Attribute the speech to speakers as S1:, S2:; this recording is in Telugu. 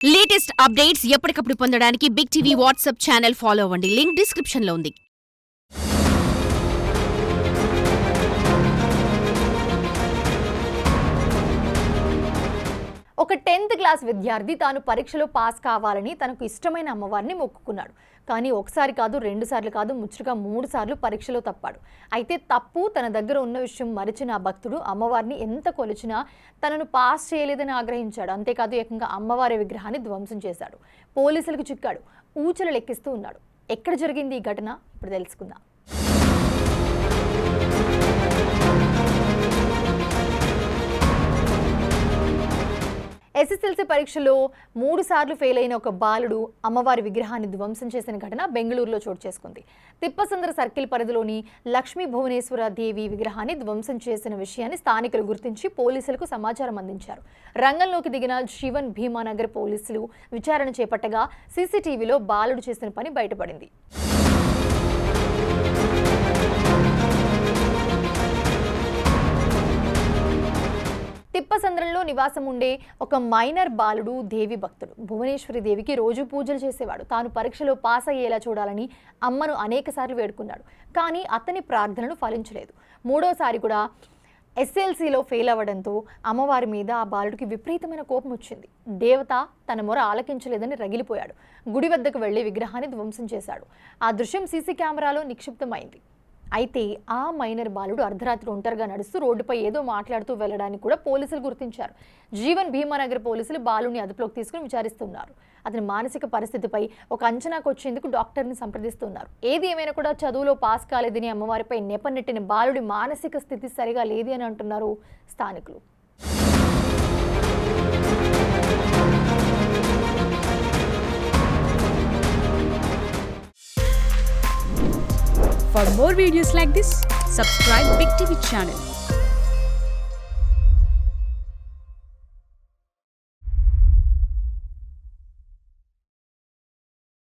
S1: లేటెస్ట్ అప్డేట్స్ ఎప్పటికప్పుడు పొందడానికి big TV WhatsApp channel follow అవ్వండి. లింక్ డిస్క్రిప్షన్ లో ఉంది.
S2: ఒక 10th క్లాస్ విద్యార్థి తాను పరీక్షలో పాస్ కావాలని తనకు ఇష్టమైన అమ్మవారిని మొక్కుకున్నాడు. కానీ ఒకసారి కాదు, 2 సార్లు కాదు, ముచ్చుగా 3 సార్లు పరీక్షలో తప్పాడు. అయితే తప్పు తన దగ్గర ఉన్న విషయం మరిచిన ఆ భక్తుడు అమ్మవారిని ఎంత కొలిచినా తనను పాస్ చేయలేదని ఆగ్రహించాడు. అంతేకాదు ఏకంగా అమ్మవారి విగ్రహాన్ని ధ్వంసం చేశాడు. పోలీసులకు చిక్కాడు. ఊచలు లెక్కిస్తూ ఉన్నాడు. ఎక్కడ జరిగింది ఈ ఘటన ఇప్పుడు తెలుసుకుందాం. ఎస్ఎస్ఎల్సీ పరీక్షలో 3 సార్లు ఫెయిల్ అయిన ఒక బాలుడు అమ్మవారి విగ్రహాన్ని ధ్వంసం చేసిన ఘటన బెంగళూరులో చోటు చేసుకుంది. తిప్పసంద్ర సర్కిల్ పరిధిలోని లక్ష్మీ భువనేశ్వర దేవి విగ్రహాన్ని ధ్వంసం చేసిన విషయాన్ని స్థానికులు గుర్తించి పోలీసులకు సమాచారం అందించారు. రంగంలోకి దిగిన జీవన్ భీమానగర్ పోలీసులు విచారణ చేపట్టగా సీసీటీవీలో బాలుడు చేసిన పని బయటపడింది. తిప్పసంద్రంలో నివాసం ఉండే ఒక మైనర్ బాలుడు దేవి భక్తుడు. భువనేశ్వరి దేవికి రోజు పూజలు చేసేవాడు. తాను పరీక్షలో పాస్ అయ్యేలా చూడాలని అమ్మను అనేకసార్లు వేడుకున్నాడు. కానీ అతని ప్రార్థనలు ఫలించలేదు. 3వసారి కూడా ఎస్ఎల్సీలో ఫెయిల్ అవ్వడంతో అమ్మవారి మీద ఆ బాలుడికి విపరీతమైన కోపం వచ్చింది. దేవత తన మొర ఆలకించలేదని రగిలిపోయాడు. గుడి వద్దకు వెళ్లి విగ్రహాన్ని ధ్వంసం చేశాడు. ఆ దృశ్యం సీసీ కెమెరాలో నిక్షిప్తమైంది. అయితే ఆ మైనర్ బాలుడు అర్ధరాత్రి ఒంటరిగా నడుస్తూ రోడ్డుపై ఏదో మాట్లాడుతూ వెళ్లడానికి కూడా పోలీసులు గుర్తించారు. జీవన్ భీమానగర్ పోలీసులు బాలుని అదుపులోకి తీసుకుని విచారిస్తున్నారు. అతని మానసిక పరిస్థితిపై ఒక అంచనాకు వచ్చేందుకు డాక్టర్ని సంప్రదిస్తున్నారు. ఏది ఏమైనా కూడా చదువులో పాస్ కాలేదని అమ్మవారిపై నెపనెట్టిన బాలుడి మానసిక స్థితి సరిగా లేది అని అంటున్నారు స్థానికులు.
S3: For more videos like this, subscribe Big TV channel.